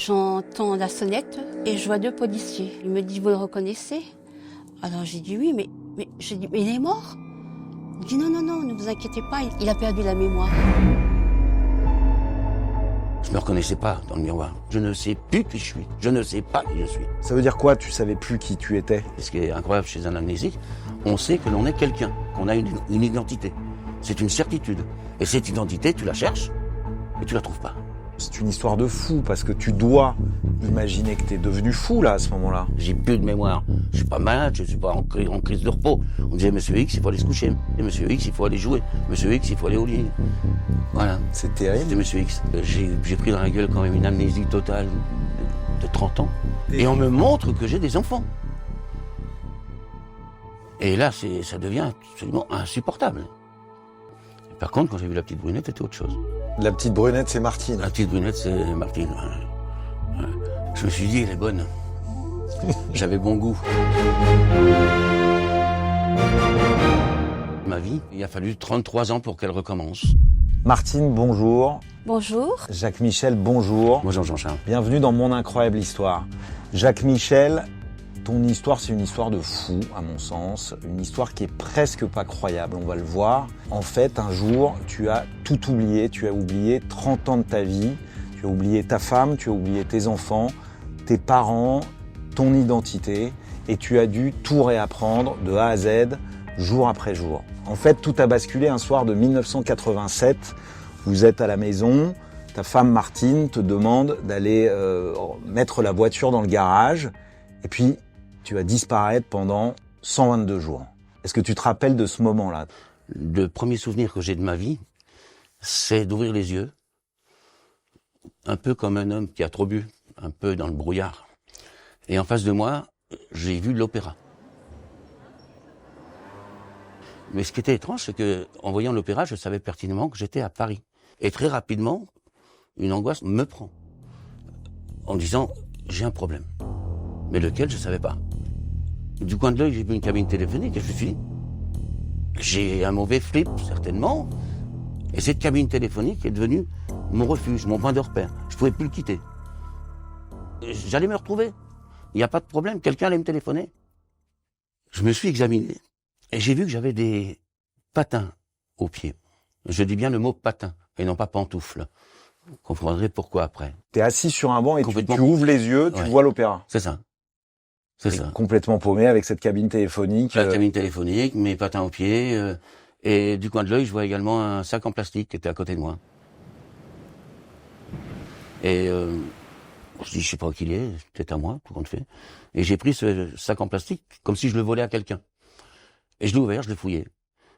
J'entends la sonnette et je vois 2 policiers. Il me dit, vous le reconnaissez? Alors j'ai dit oui, mais j'ai dit, mais il est mort? Il dit non, ne vous inquiétez pas, il a perdu la mémoire. Je me reconnaissais pas dans le miroir. Je ne sais plus qui je suis. Je ne sais pas qui je suis. Ça veut dire quoi, tu savais plus qui tu étais? Ce qui est incroyable chez un amnésique, on sait que l'on est quelqu'un, qu'on a une identité. C'est une certitude. Et cette identité, tu la cherches et tu la trouves pas. C'est une histoire de fou, parce que tu dois imaginer que t'es devenu fou, là, à ce moment-là. J'ai plus de mémoire. Je suis pas malade, je suis pas en crise de repos. On disait, monsieur X, il faut aller se coucher. Et monsieur X, il faut aller jouer. Monsieur X, il faut aller au lit. Voilà. C'est terrible. C'était monsieur X. J'ai pris dans la gueule quand même une amnésie totale de 30 ans. Et on me montre que j'ai des enfants. Et là, ça devient absolument insupportable. Par contre, quand j'ai vu la petite brunette, c'était autre chose. La petite brunette, c'est Martine. La petite brunette, c'est Martine. Ouais. Je me suis dit, elle est bonne. J'avais bon goût. Ma vie, il a fallu 33 ans pour qu'elle recommence. Martine, bonjour. Bonjour. Jacques Michel, bonjour. Bonjour Jean-Charles. Bienvenue dans Mon incroyable histoire. Jacques Michel, ton histoire, c'est une histoire de fou, à mon sens. Une histoire qui est presque pas croyable, on va le voir. En fait, un jour, tu as tout oublié. Tu as oublié 30 ans de ta vie. Tu as oublié ta femme, tu as oublié tes enfants, tes parents, ton identité. Et tu as dû tout réapprendre de A à Z, jour après jour. En fait, tout a basculé un soir de 1987. Vous êtes à la maison. Ta femme Martine te demande d'aller mettre la voiture dans le garage. Et puis, tu vas disparaître pendant 122 jours. Est-ce que tu te rappelles de ce moment-là? Le premier souvenir que j'ai de ma vie, c'est d'ouvrir les yeux, un peu comme un homme qui a trop bu, un peu dans le brouillard. Et en face de moi, j'ai vu l'opéra. Mais ce qui était étrange, c'est que, en voyant l'opéra, je savais pertinemment que j'étais à Paris. Et très rapidement, une angoisse me prend. En disant, j'ai un problème. Mais lequel, je savais pas. Du coin de l'œil, j'ai vu une cabine téléphonique et je me suis dit, j'ai un mauvais flip, certainement. Et cette cabine téléphonique est devenue mon refuge, mon point de repère. Je pouvais plus le quitter. J'allais me retrouver. Il n'y a pas de problème, quelqu'un allait me téléphoner. Je me suis examiné et j'ai vu que j'avais des patins aux pieds. Je dis bien le mot patin et non pas pantoufle. Vous comprendrez pourquoi après. T'es assis sur un banc et tu ouvres les yeux, tu vois l'opéra. C'est ça. C'est ça. Complètement paumé avec cette cabine téléphonique. La cabine téléphonique, mes patins aux pieds, et du coin de l'œil, je vois également un sac en plastique qui était à côté de moi. Et je dis, je sais pas qui il est, peut-être à moi, tout compte fait. Et j'ai pris ce sac en plastique comme si je le volais à quelqu'un. Et je l'ai ouvert, je l'ai fouillé.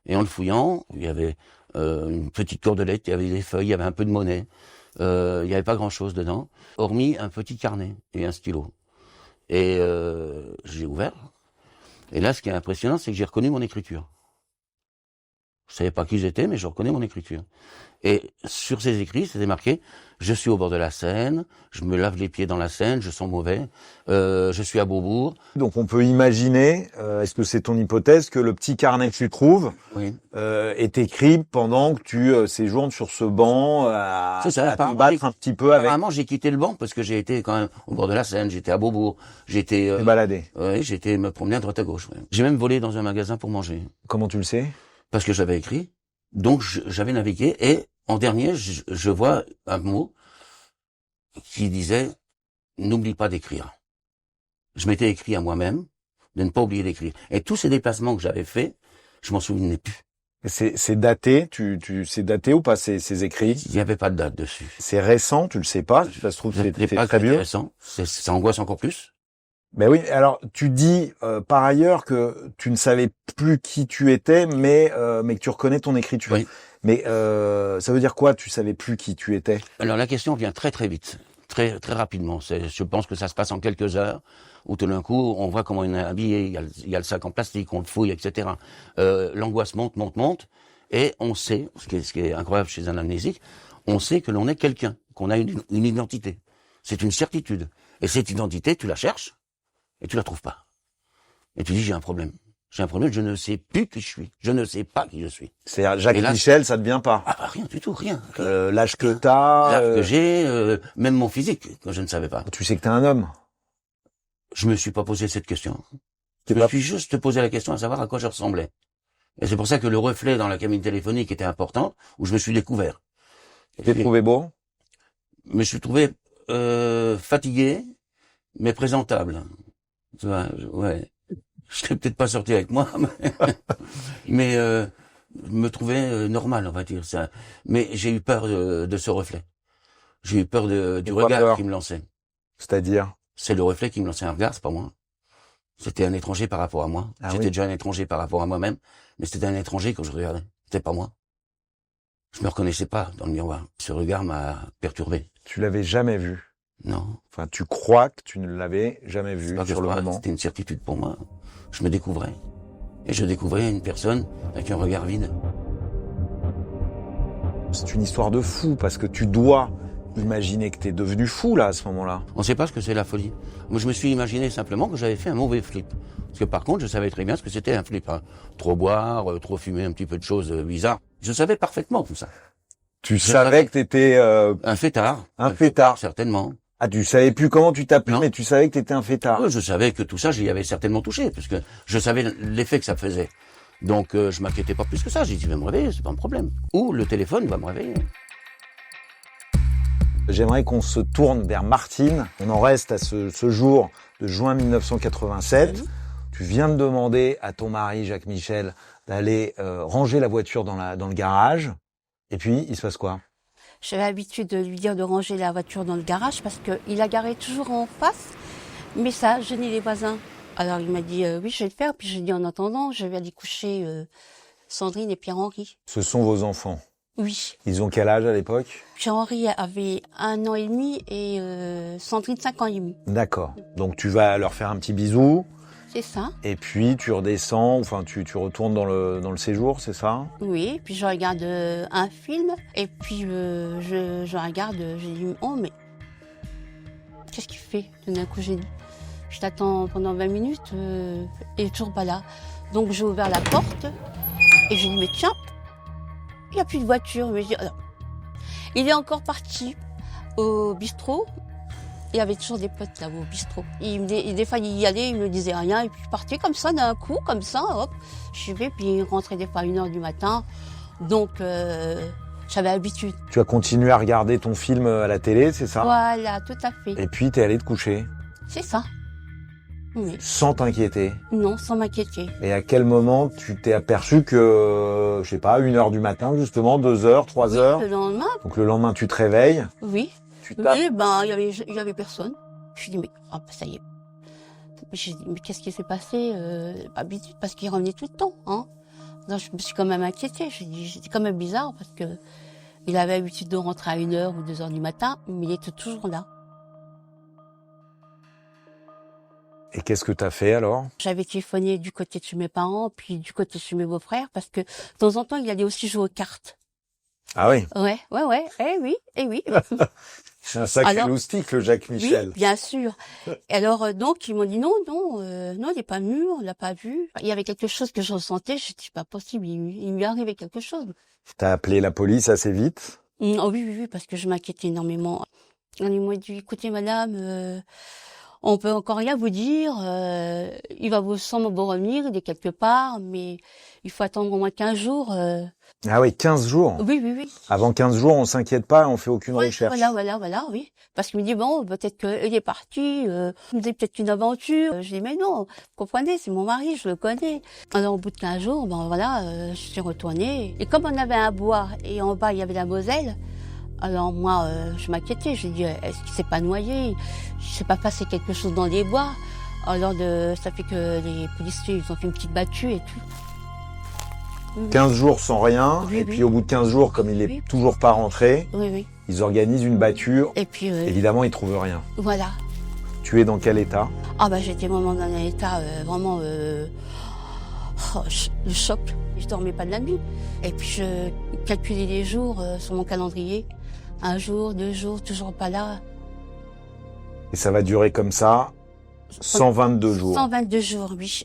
Et en le fouillant, il y avait une petite cordelette, il y avait des feuilles, il y avait un peu de monnaie. Il y avait pas grand-chose dedans, hormis un petit carnet et un stylo. Et j'ai ouvert. Et là, ce qui est impressionnant, c'est que j'ai reconnu mon écriture. Je savais pas qui j'étais, mais je reconnais mon écriture. Et sur ces écrits, c'était marqué « Je suis au bord de la Seine, je me lave les pieds dans la Seine, je sens mauvais, je suis à Beaubourg. » Donc on peut imaginer, est-ce que c'est ton hypothèse, que le petit carnet que tu trouves Oui. est écrit pendant que tu séjournes sur ce banc à te battre un petit peu avec... Apparemment, j'ai quitté le banc parce que j'ai été quand même au bord de la Seine, j'étais à Beaubourg, j'étais... baladé. Oui, j'étais me promener à droite à gauche. Ouais. J'ai même volé dans un magasin pour manger. Comment tu le sais? Parce que j'avais écrit, donc j'avais navigué, et en dernier, je vois un mot qui disait « N'oublie pas d'écrire ». Je m'étais écrit à moi-même de ne pas oublier d'écrire. Et tous ces déplacements que j'avais faits, je m'en souvenais plus. C'est daté, c'est daté ou pas ces écrits? Il n'y avait pas de date dessus. C'est récent, tu le sais pas, ça se trouve c'est très vieux. Récent, ça angoisse encore plus. Ben oui, alors tu dis par ailleurs que tu ne savais plus qui tu étais, mais que tu reconnais ton écriture. Oui. Mais ça veut dire quoi, tu savais plus qui tu étais? Alors la question vient très très vite, très très rapidement. Je pense que ça se passe en quelques heures, où tout d'un coup on voit comment on est habillé, il y a le sac en plastique, on le fouille, etc. L'angoisse monte, et on sait, ce qui est incroyable chez un amnésique, on sait que l'on est quelqu'un, qu'on a une identité. C'est une certitude. Et cette identité, tu la cherches, et tu la trouves pas. Et tu dis, j'ai un problème. J'ai un problème, je ne sais plus qui je suis. Je ne sais pas qui je suis. C'est-à-dire, Jacques Et là, Michel, ça te vient pas. Ah bah rien du tout, rien. L'âge que t'as, L'âge que j'ai, même mon physique, quand je ne savais pas. tu sais que t'es un homme. Je me suis pas posé cette question. T'es Je me pas- suis juste posé la question à savoir à quoi je ressemblais. Et c'est pour ça que le reflet dans la cabine téléphonique était important, où je me suis découvert. T'es trouvé beau? Je me suis trouvé fatigué, mais présentable. Tu vois, ouais. Je serais peut-être pas sorti avec moi, mais je me trouvais normal, on va dire ça. Mais j'ai eu peur de ce reflet. J'ai eu peur du Pourquoi regard peur qui me lançait. C'est-à-dire? C'est le reflet qui me lançait un regard, c'est pas moi. C'était un étranger par rapport à moi. Ah J'étais oui. déjà un étranger par rapport à moi-même, mais c'était un étranger que je regardais. C'était pas moi. Je me reconnaissais pas dans le miroir. Ce regard m'a perturbé. Tu l'avais jamais vu. Non, Enfin, tu crois que tu ne l'avais jamais c'est vu pas que sur je le crois, moment. c'était une certitude pour moi. Je me découvrais. Et je découvrais une personne avec un regard vide. C'est une histoire de fou parce que tu dois imaginer que t'es devenu fou là à ce moment-là. On ne sait pas ce que c'est la folie. Moi, je me suis imaginé simplement que j'avais fait un mauvais flip. Parce que par contre, je savais très bien ce que c'était un flip. Hein. Trop boire, trop fumer un petit peu de choses bizarres. Je savais parfaitement tout ça. Tu savais que t'étais Un fêtard. un fêtard. Certainement. Ah, tu savais plus comment tu t'appelais, Non. mais tu savais que t'étais un fêtard. Je savais que tout ça, j'y avais certainement touché, parce que je savais l'effet que ça faisait. Donc, je m'inquiétais pas plus que ça. J'ai dit, je vais me réveiller, c'est pas un problème. Ou le téléphone va me réveiller. J'aimerais qu'on se tourne vers Martine. On en reste à ce jour de juin 1987. Tu viens de demander à ton mari, Jacques Michel, d'aller ranger la voiture dans le garage. Et puis, il se passe quoi? J'avais l'habitude de lui dire de ranger la voiture dans le garage parce qu'il la garait toujours en face, mais ça gênait les voisins. Alors il m'a dit oui, je vais le faire. Puis j'ai dit en attendant, je vais aller coucher Sandrine et Pierre-Henri. Ce sont vos enfants. Oui. Ils ont quel âge à l'époque? Pierre-Henri avait 1 an et demi et Sandrine 5 ans et demi. D'accord. Donc tu vas leur faire un petit bisou. C'est ça. Et puis tu redescends, enfin tu retournes dans le séjour, c'est ça? Oui. Puis je regarde un film et puis je regarde. J'ai dit oh mais qu'est-ce qu'il fait? Tout d'un coup j'ai dit je t'attends pendant 20 minutes et toujours pas là. Donc j'ai ouvert la porte et j'ai dit mais tiens, il n'y a plus de voiture. Mais je dis, alors, il est encore parti au bistrot. Il y avait toujours des potes là au bistrot. Des fois, il y allait, il me disait rien. Et puis, il partait comme ça, d'un coup, comme ça, hop. Je vais, puis il rentrait des fois à 1h du matin. Donc, j'avais l'habitude. Tu as continué à regarder ton film à la télé, c'est ça? Voilà, tout à fait. Et puis t'es allé te coucher, C'est ça. Oui. sans t'inquiéter. Non, sans m'inquiéter. Et à quel moment tu t'es aperçu que, je sais pas, 1h du matin, justement, 2h, 3h. Le lendemain, Donc le lendemain, tu te réveilles. oui. Tu tapes. Oui, ben, il y avait personne. Je dis, mais, oh, ça y est. J'ai dit, mais qu'est-ce qui s'est passé? Habitude, parce qu'il revenait tout le temps, hein. Donc, je me suis quand même inquiétée. J'étais quand même bizarre parce que il avait l'habitude de rentrer à 1h ou 2h du matin, mais il était toujours là. Et qu'est-ce que t'as fait alors? J'avais téléphoné du côté de chez mes parents, puis du côté de chez mes beaux-frères, parce que de temps en temps, il allait aussi jouer aux cartes. Ah oui, Ouais, eh oui. c'est un sacré Alors, loustic, le Jacques Michel. Oui, bien sûr. Et alors, donc, ils m'ont dit non, il n'est pas mûr, on l'a pas vu. Il y avait quelque chose que je ressentais, je dis, pas possible, il lui arrivait quelque chose. T'as appelé la police assez vite. Oh oui, parce que je m'inquiétais énormément. Ils m'ont dit, écoutez, madame, on peut encore rien vous dire, il va vous sans vous revenir, il est quelque part, mais il faut attendre au moins 15 jours. Ah oui, 15 jours. Oui. Avant 15 jours, on s'inquiète pas, on fait aucune Ouais, recherche. voilà, oui. Parce qu'il me dit, bon, peut-être qu'il est parti, c'est peut-être une aventure. Je dis, mais non, vous comprenez, c'est mon mari, je le connais. Alors, au bout de 15 jours, ben voilà, je suis retournée. Et comme on avait un bois, et en bas, il y avait la Moselle, alors moi, je m'inquiétais. Je dis, est-ce qu'il s'est pas noyé? Il s'est pas passé quelque chose dans les bois? Alors, ça fait que les policiers, ils ont fait une petite battue et tout. 15 jours sans rien, Oui, et oui. puis au bout de 15 jours, comme il est Oui. toujours pas rentré, Oui. ils organisent une battue. Et puis, Évidemment, ils trouvent rien. voilà. Tu es dans quel état? Ah bah j'étais vraiment dans un état vraiment le choc. Je dormais pas de la nuit. Et puis je calculais les jours sur mon calendrier. 1 jour, 2 jours, toujours pas là. Et ça va durer comme ça 122 jours. 122 jours, oui.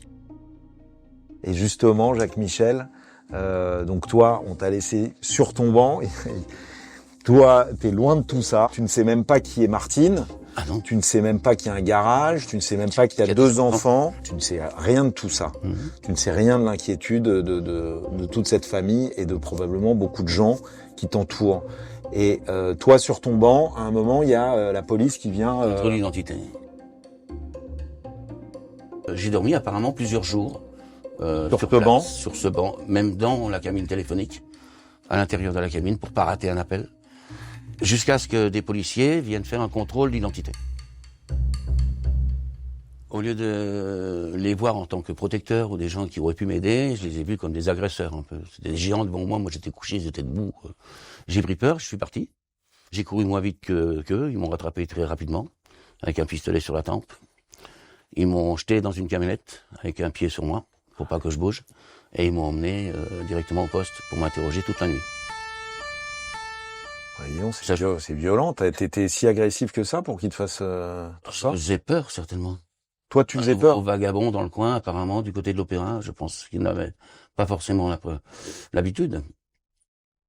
Et justement, Jacques Michel, donc toi, on t'a laissé sur ton banc. Toi, t'es loin de tout ça. Tu ne sais même pas qui est Martine. Ah non. Tu ne sais même pas qu'il y a un garage. Tu ne sais même pas qu'il y a 2 enfants. Tu ne sais rien de tout ça. Tu ne sais rien de l'inquiétude de toute cette famille et de probablement beaucoup de gens qui t'entourent. Et toi, sur ton banc, à un moment, il y a la police qui vient... Contrôle d'identité. J'ai dormi apparemment plusieurs jours. Sur ce banc, même dans la cabine téléphonique, à l'intérieur de la cabine, pour pas rater un appel, jusqu'à ce que des policiers viennent faire un contrôle d'identité. Au lieu de les voir en tant que protecteurs ou des gens qui auraient pu m'aider, je les ai vus comme des agresseurs un peu. C'était des géants devant moi, moi j'étais couché, ils étaient debout. J'ai pris peur, je suis parti. J'ai couru moins vite qu'eux, ils m'ont rattrapé très rapidement, avec un pistolet sur la tempe. Ils m'ont jeté dans une camionnette, avec un pied sur moi, pour pas que je bouge, et ils m'ont emmené directement au poste pour m'interroger toute la nuit. Voyons, c'est violent. T'as été si agressif que ça pour qu'ils te fassent tout ça? J'ai peur, certainement. Toi, tu faisais peur? Aux vagabonds dans le coin, apparemment, du côté de l'Opéra, je pense qu'ils n'avaient pas forcément l'habitude.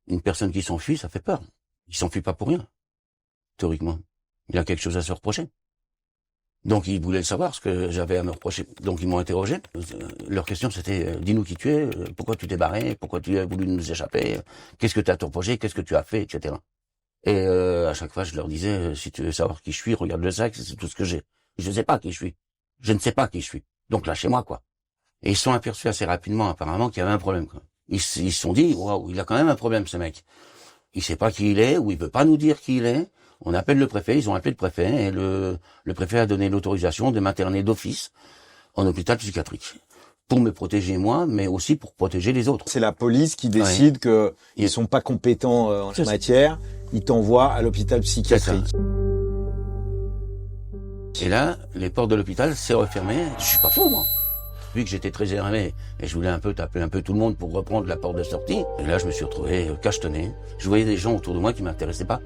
Une personne qui s'enfuit, ça fait peur. Il s'enfuit pas pour rien, théoriquement. Il a quelque chose à se reprocher. Donc ils voulaient savoir ce que j'avais à me reprocher. Donc ils m'ont interrogé. Leur question c'était dis-nous qui tu es, pourquoi tu t'es barré, pourquoi tu as voulu nous échapper, qu'est-ce que tu as à te reprocher, qu'est-ce que tu as fait, etc. Et à chaque fois je leur disais si tu veux savoir qui je suis, regarde le sac, c'est tout ce que j'ai. Je ne sais pas qui je suis. Je ne sais pas qui je suis. Donc lâchez-moi quoi. Et ils se sont aperçus assez rapidement apparemment qu'il y avait un problème quoi. Ils se sont dit waouh, il a quand même un problème ce mec. Il sait pas qui il est ou il veut pas nous dire qui il est. On appelle le préfet, ils ont appelé le préfet et le préfet a donné l'autorisation de m'interner d'office en hôpital psychiatrique. Pour me protéger moi, mais aussi pour protéger les autres. C'est la police qui décide que ils sont pas compétents en la matière, ils t'envoient à l'hôpital psychiatrique. Et là, les portes de l'hôpital s'est refermées. Je suis pas fou moi. Vu que j'étais très énervé et je voulais un peu taper un peu tout le monde pour reprendre la porte de sortie. Et là, je me suis retrouvé cachetonné. Je voyais des gens autour de moi qui m'intéressaient pas.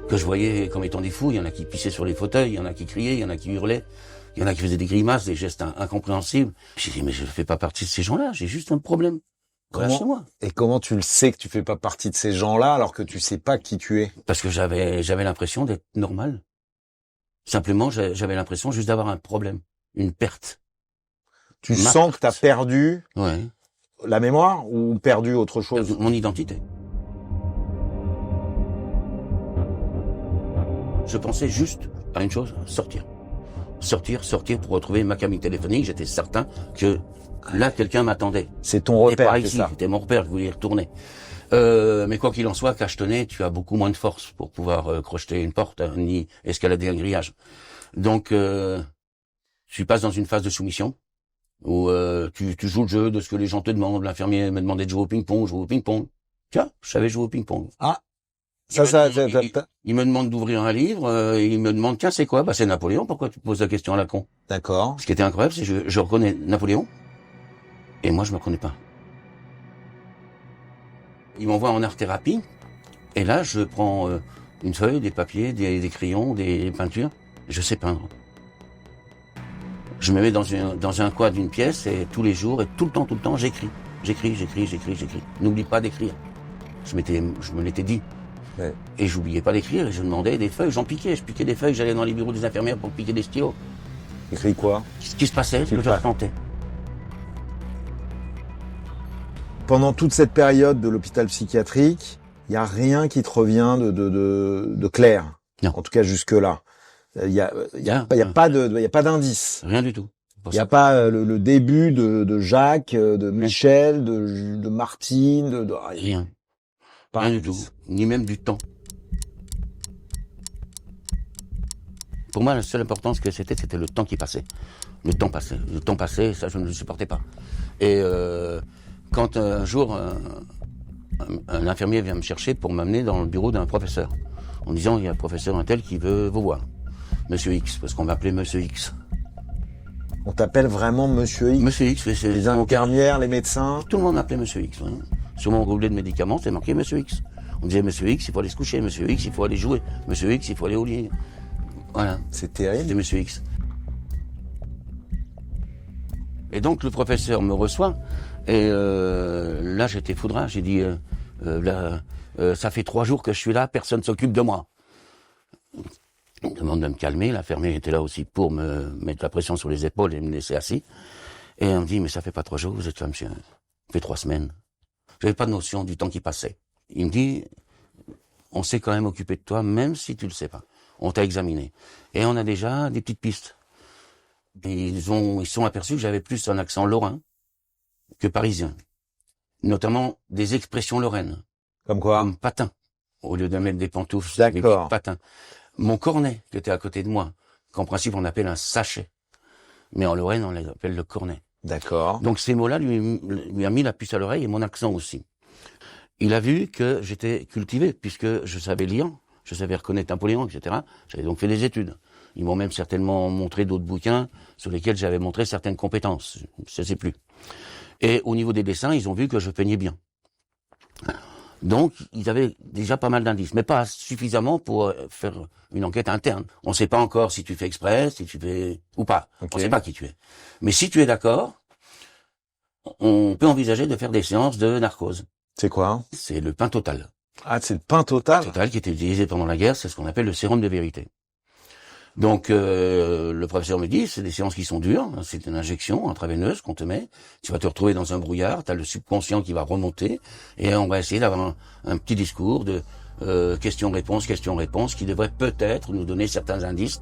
Que je voyais comme étant des fous, il y en a qui pissaient sur les fauteuils, il y en a qui criaient, il y en a qui hurlaient, il y en a qui faisaient des grimaces, des gestes incompréhensibles. J'ai dit, mais je ne fais pas partie de ces gens-là, j'ai juste un problème. Lâchez-moi. Et comment tu le sais que tu fais pas partie de ces gens-là alors que tu sais pas qui tu es? Parce que j'avais l'impression d'être normal. Simplement, j'avais l'impression juste d'avoir un problème, une perte. Tu sens que tu as perdu la mémoire ou perdu autre chose? Mon identité. Je pensais juste à une chose, sortir. Sortir pour retrouver ma cabine téléphonique. J'étais certain que là, quelqu'un m'attendait. C'est ton repère, c'est ça? C'était mon repère, je voulais y retourner. Mais quoi qu'il en soit, cachetonné, tu as beaucoup moins de force pour pouvoir crocheter une porte, ni escalader un grillage. Donc, tu passes dans une phase de soumission, où tu joues le jeu de ce que les gens te demandent. L'infirmier me demandait de jouer au ping-pong, Tiens, je savais jouer au ping-pong. Ah. Il me demande d'ouvrir un livre, il me demande, tiens, c'est quoi? Bah, c'est Napoléon, pourquoi tu te poses la question à la con? D'accord. Ce qui était incroyable, c'est que je reconnais Napoléon, et moi, je me reconnais pas. Il m'envoie en art-thérapie, et là, je prends une feuille, des papiers, des crayons, des peintures, je sais peindre. Je me mets dans un coin d'une pièce, et tous les jours, et tout le temps, j'écris. J'écris. N'oublie pas d'écrire. Je me l'étais dit. Ouais. Et j'oubliais pas d'écrire, et je demandais des feuilles, je piquais des feuilles, j'allais dans les bureaux des infirmières pour piquer des stylos. Écris quoi? Ce qui se passait, ce que je ressentais. Pendant toute cette période de l'hôpital psychiatrique, il y a rien qui te revient de clair. Non. En tout cas jusque-là. Il y a pas d'indice. Rien du tout. Il n'y a pas le début de Jacques, de Michel, de Martine, rien. Pas rien du tout. Ni même du temps. Pour moi, la seule importance que c'était le temps qui passait. Le temps passait, ça je ne le supportais pas. Et quand un jour, un infirmier vient me chercher pour m'amener dans le bureau d'un professeur, en disant, il y a un professeur un tel qui veut vous voir. Monsieur X, parce qu'on m'appelait Monsieur X. On t'appelle vraiment Monsieur X? Monsieur X, c'est les infirmières, les médecins? Tout le monde m'appelait Monsieur X. Hein. Sur mon roulet de médicaments, c'était marqué Monsieur X. On disait Monsieur X, il faut aller se coucher. Monsieur X, il faut aller jouer. Monsieur X, il faut aller au lit. Voilà. C'est terrible. C'était Monsieur X. Et donc le professeur me reçoit, et là j'étais foudrage, j'ai dit, ça fait 3 jours que je suis là, personne s'occupe de moi. Il me demande de me calmer, l'infirmier était là aussi pour me mettre la pression sur les épaules et me laisser assis. Et on me dit, mais ça fait pas 3 jours, vous êtes là, monsieur, ça fait 3 semaines. J'avais pas de notion du temps qui passait. Il me dit, on s'est quand même occupé de toi, même si tu le sais pas. On t'a examiné. Et on a déjà des petites pistes. Et ils sont aperçus que j'avais plus un accent lorrain que parisien. Notamment des expressions lorraines. Comme quoi? Comme patin. Au lieu de mettre des pantoufles, D'accord. des patins. Mon cornet, qui était à côté de moi, qu'en principe on appelle un sachet. Mais en Lorraine, on l'appelle le cornet. D'accord. Donc ces mots-là lui a mis la puce à l'oreille et mon accent aussi. Il a vu que j'étais cultivé, puisque je savais lire, je savais reconnaître Napoléon, etc. J'avais donc fait des études. Ils m'ont même certainement montré d'autres bouquins sur lesquels j'avais montré certaines compétences. Je ne sais plus. Et au niveau des dessins, ils ont vu que je peignais bien. Donc, ils avaient déjà pas mal d'indices, mais pas suffisamment pour faire une enquête interne. On ne sait pas encore si tu fais exprès, si tu fais ou pas. Okay. On ne sait pas qui tu es. Mais si tu es d'accord, on peut envisager de faire des séances de narcose. C'est quoi? C'est le pain total. Ah, c'est le pain total? Total qui était utilisé pendant la guerre, c'est ce qu'on appelle le sérum de vérité. Donc le professeur me dit, c'est des séances qui sont dures, c'est une injection intraveineuse qu'on te met, tu vas te retrouver dans un brouillard, tu as le subconscient qui va remonter, et on va essayer d'avoir un petit discours de questions-réponses, qui devrait peut-être nous donner certains indices,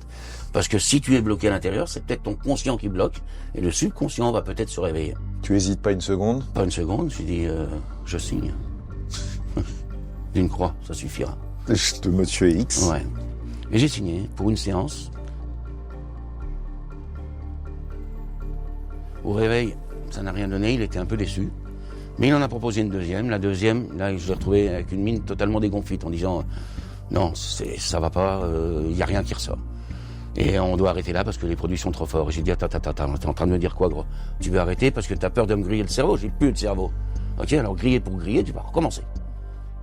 parce que si tu es bloqué à l'intérieur, c'est peut-être ton conscient qui bloque, et le subconscient va peut-être se réveiller. Tu hésites pas une seconde? Pas une seconde, je dis, je signe. D'une croix, ça suffira. De Monsieur X. Ouais. Et j'ai signé pour une séance. Au réveil, ça n'a rien donné, il était un peu déçu. Mais il en a proposé une deuxième. La deuxième, là, je l'ai retrouvé avec une mine totalement dégonflée en disant non, ça va pas, il y a rien qui ressort. Et on doit arrêter là parce que les produits sont trop forts. Et j'ai dit attends, t'es en train de me dire quoi, gros? Tu veux arrêter parce que t'as peur de me griller le cerveau? J'ai plus de cerveau. Ok, alors griller pour griller, tu vas recommencer.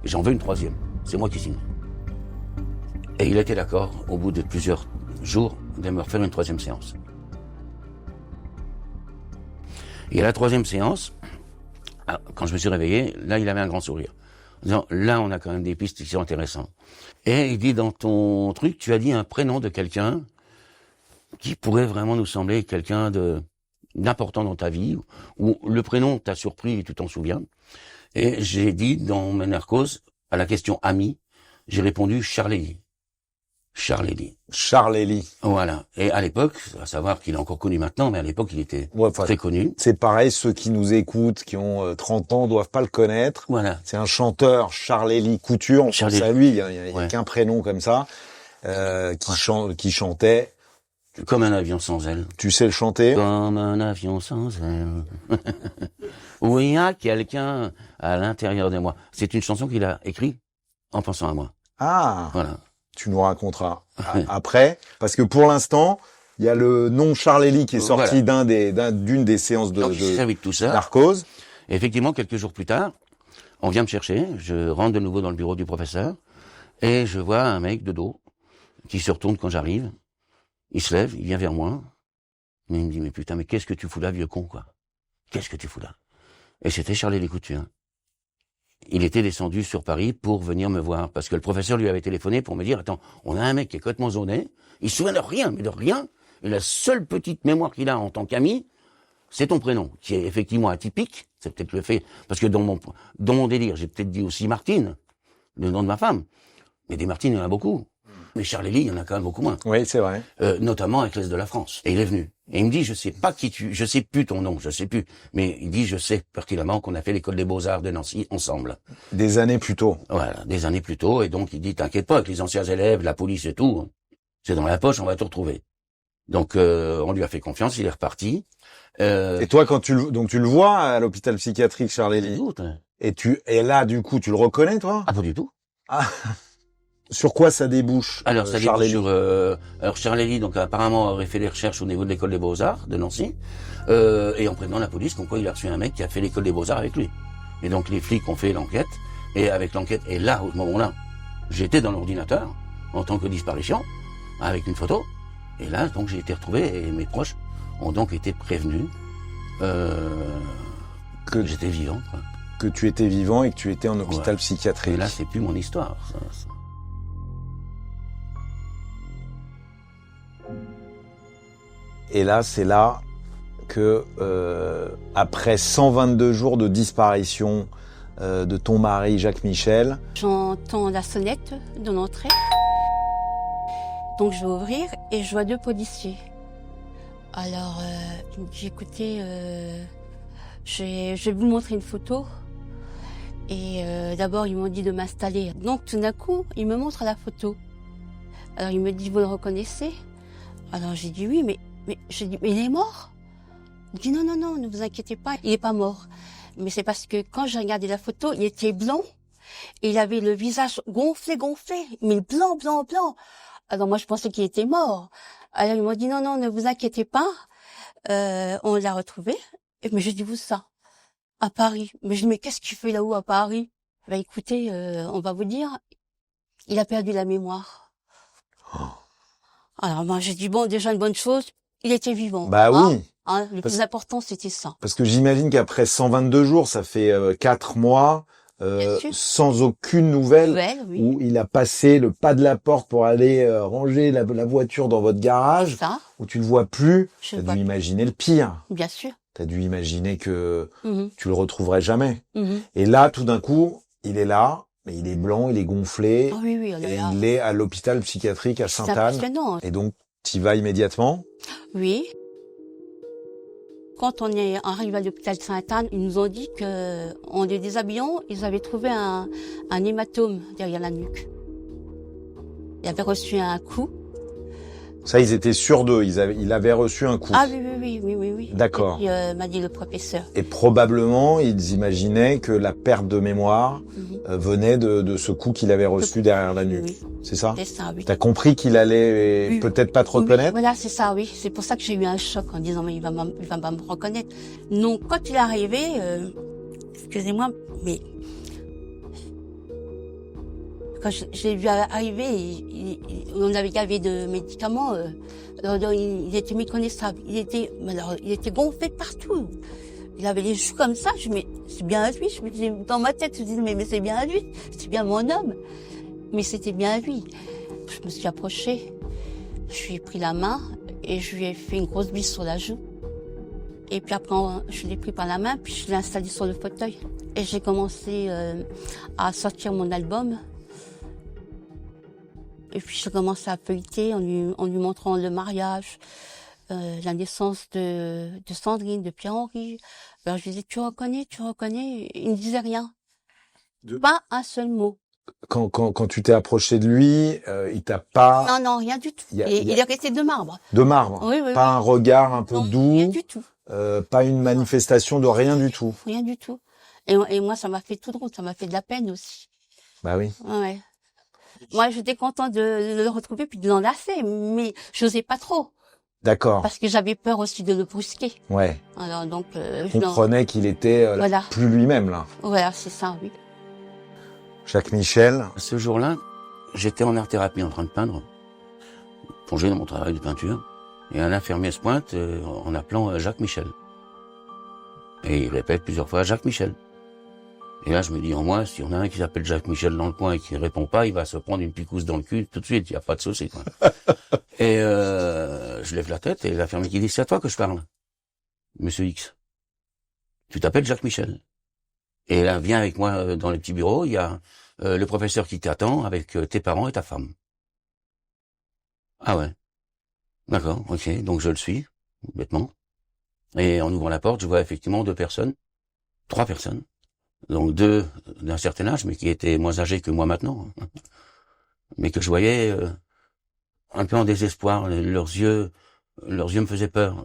Et j'en veux une troisième. C'est moi qui signe. Et il était d'accord, au bout de plusieurs jours, de me refaire une troisième séance. Et à la troisième séance, quand je me suis réveillé, là, il avait un grand sourire. En disant, là, on a quand même des pistes qui sont intéressantes. Et il dit, dans ton truc, tu as dit un prénom de quelqu'un qui pourrait vraiment nous sembler quelqu'un d'important dans ta vie, ou le prénom t'a surpris et tu t'en souviens. Et j'ai dit, dans mes narcoses, à la question ami, j'ai répondu Charlélie. Charlélie. Voilà. Et à l'époque, à savoir qu'il est encore connu maintenant, mais à l'époque, il était très connu. C'est pareil, ceux qui nous écoutent, qui ont 30 ans, doivent pas le connaître. Voilà. C'est un chanteur, Charlélie Couture, on pense à lui, il y a qu'un prénom comme ça, qui chantait. Comme un avion sans aile. Tu sais le chanter? Comme un avion sans aile. Où il y a quelqu'un à l'intérieur de moi. C'est une chanson qu'il a écrite en pensant à moi. Ah. Voilà. Tu nous raconteras après, parce que pour l'instant, il y a le nom Charlélie qui est sorti d'une des séances de tout ça. narcose. Et effectivement, quelques jours plus tard, on vient me chercher, je rentre de nouveau dans le bureau du professeur, et je vois un mec de dos, qui se retourne quand j'arrive, il se lève, il vient vers moi, mais il me dit, mais putain, mais qu'est-ce que tu fous là, vieux con, quoi? Qu'est-ce que tu fous là? Et c'était Charlélie Couture. Il était descendu sur Paris pour venir me voir, parce que le professeur lui avait téléphoné pour me dire, attends, on a un mec qui est complètement zoné, il se souvient de rien, mais de rien, et la seule petite mémoire qu'il a en tant qu'ami, c'est ton prénom, qui est effectivement atypique, c'est peut-être le fait, parce que dans mon délire, j'ai peut-être dit aussi Martine, le nom de ma femme, mais des Martines, il y en a beaucoup. Mais Charlélie, il y en a quand même beaucoup moins. Oui, c'est vrai. Notamment avec l'Est de la France. Et il est venu. Et il me dit, je sais plus ton nom, je sais plus. Mais il dit, je sais pertinemment qu'on a fait l'école des Beaux-Arts de Nancy ensemble. Des années plus tôt. Voilà, des années plus tôt. Et donc, il dit, t'inquiète pas, avec les anciens élèves, la police et tout, c'est dans la poche, on va te retrouver. Donc, on lui a fait confiance, il est reparti. Et toi, quand tu le vois à l'hôpital psychiatrique Charlélie. Et là, du coup, tu le reconnais, toi? Ah, pas du tout. Ah. Sur quoi ça débouche? Alors, ça débouche sur, alors Charlélie, donc, apparemment, aurait fait des recherches au niveau de l'école des Beaux-Arts de Nancy, et en prévenant la police, comme quoi il a reçu un mec qui a fait l'école des Beaux-Arts avec lui. Et donc, les flics ont fait l'enquête, et avec l'enquête, et là, au moment-là, j'étais dans l'ordinateur, en tant que disparition, avec une photo, et là, donc, j'ai été retrouvé, et mes proches ont donc été prévenus Que, J'étais vivant, quoi. que tu étais vivant et que tu étais en hôpital Ouais. psychiatrique. Et là, c'est plus mon histoire. Ça. Et là, c'est là que, après 122 jours de disparition de ton mari Jacques Michel, J'entends la sonnette de l'entrée. Donc je vais ouvrir et je vois 2 policiers. Alors, il me dit, écoutez, je vais vous montrer une photo. Et d'abord, ils m'ont dit de m'installer. Donc tout d'un coup, ils me montrent la photo. Alors il me dit, vous le reconnaissez? Alors j'ai dit oui, mais j'ai dit, mais il est mort? Il dit non, non, non, ne vous inquiétez pas, il est pas mort. Mais c'est parce que quand j'ai regardé la photo, il était blanc. Et il avait le visage gonflé, mais blanc, blanc, blanc. Alors moi, je pensais qu'il était mort. Alors ils m'ont dit non, non, ne vous inquiétez pas, on l'a retrouvé. Et mais je dis où ça? À Paris. Mais je dis mais qu'est-ce qu'il fait là-haut à Paris? Ben écoutez, on va vous dire, il a perdu la mémoire. Alors moi j'ai dit bon, déjà une bonne chose, il était vivant. bah oui, Le plus important c'était ça. parce que j'imagine qu'après 122 jours, ça fait 4 mois, Bien sûr. sans aucune nouvelle, Nouvelle, oui. où il a passé le pas de la porte pour aller ranger la voiture dans votre garage, Ça, où tu le vois plus. je T'as vois. dû imaginer le pire. Bien sûr. T'as dû imaginer que Mhm, tu le retrouverais jamais. mhm. Et là, tout d'un coup, il est là, mais il est blanc, il est gonflé, Ah oui, oui, oh là et là. il est à l'hôpital psychiatrique à C'est Sainte-Anne. impressionnant. Et donc, t'y vas immédiatement. Oui. Quand on est arrivé à l'hôpital Sainte-Anne, ils nous ont dit que, en les déshabillant, ils avaient trouvé un hématome derrière la nuque. Il avait reçu un coup. Ça, ils étaient sûrs d'eux. Il avait reçu un coup. Ah oui, oui, oui, oui, oui, oui. D'accord. Et puis, m'a dit le professeur. Et probablement, ils imaginaient que la perte de mémoire Mhm. venait de ce coup qu'il avait reçu derrière la nuque. Oui, C'est ça? c'est ça, oui. T'as compris qu'il allait Oui. peut-être pas te Oui, reconnaître? voilà, c'est ça, oui. C'est pour ça que j'ai eu un choc en disant, mais il va pas me reconnaître. Non, quand il est arrivé, excusez-moi, mais quand je l'ai vu arriver, on avait gavé de médicaments, alors, il était méconnaissable. Il était gonflé partout. Il avait les joues comme ça. Je me dis, mais c'est bien à lui. Je me dis, dans ma tête, je me dis, mais c'est bien à lui. C'est bien mon homme. Mais c'était bien à lui. Je me suis approchée. Je lui ai pris la main et je lui ai fait une grosse bise sur la joue. Et puis après, je l'ai pris par la main, puis je l'ai installé sur le fauteuil. Et j'ai commencé à sortir mon album. Et puis j'ai commencé à feuilleter en lui montrant le mariage, la naissance de Sandrine, de Pierre-Henri. Alors je lui disais, tu reconnais? Il ne disait rien. Pas un seul mot. Quand tu t'es approché de lui, il t'a pas Non, non, rien du tout. Il est resté de marbre. de marbre, Oui, oui, pas oui. un regard un peu Non, doux, rien du tout. pas une manifestation de rien du tout. Rien du tout. Et moi, ça m'a fait tout drôle, ça m'a fait de la peine aussi. Bah oui. Ouais. Moi, j'étais contente de le retrouver puis de l'enlacer, mais j'osais pas trop. D'accord. Parce que j'avais peur aussi de le brusquer. Ouais. Alors donc, On comprenait qu'il était Voilà. plus lui-même là. Voilà, c'est ça, oui. Jacques Michel. Ce jour-là, j'étais en art-thérapie en train de peindre, plongé dans mon travail de peinture, et un infirmier se pointe en appelant Jacques Michel. Et il répète plusieurs fois Jacques Michel. Et là, je me dis en moi, si on a un qui s'appelle Jacques Michel dans le coin et qui ne répond pas, il va se prendre une picouse dans le cul tout de suite, il n'y a pas de souci, quoi. Et je lève la tête et l'infirmier qui dit, c'est à toi que je parle. Monsieur X, tu t'appelles Jacques Michel. Et là, viens avec moi dans les petits bureaux, il y a le professeur qui t'attend avec tes parents et ta femme. Ah ouais. D'accord, ok, donc je le suis, bêtement. Et en ouvrant la porte, je vois effectivement 3 personnes. Donc 2 d'un certain âge, mais qui étaient moins âgés que moi maintenant. Mais que je voyais un peu en désespoir. Leurs yeux me faisaient peur.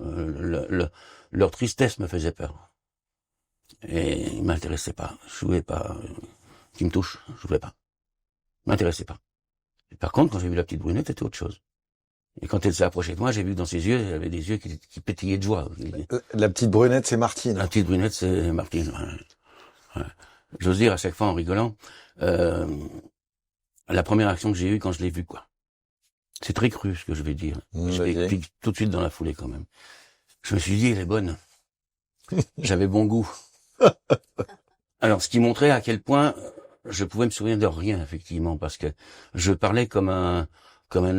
Leur tristesse me faisait peur. Et ils m'intéressaient pas. Je voulais pas qu'ils me touchent. Je voulais pas. Ils m'intéressaient pas. Et par contre, quand j'ai vu la petite brunette, c'était autre chose. Et quand elle s'est approchée de moi, j'ai vu dans ses yeux, elle avait des yeux qui pétillaient de joie. La petite brunette, c'est Martine. La petite brunette, c'est Martine. Ouais. Ouais. J'ose dire à chaque fois en rigolant, la première action que j'ai eue quand je l'ai vue, quoi. C'est très cru ce que je vais dire. Je l'explique tout de suite dans la foulée quand même. Je me suis dit, elle est bonne. J'avais bon goût. Alors, ce qui montrait à quel point je pouvais me souvenir de rien, effectivement, parce que je parlais comme un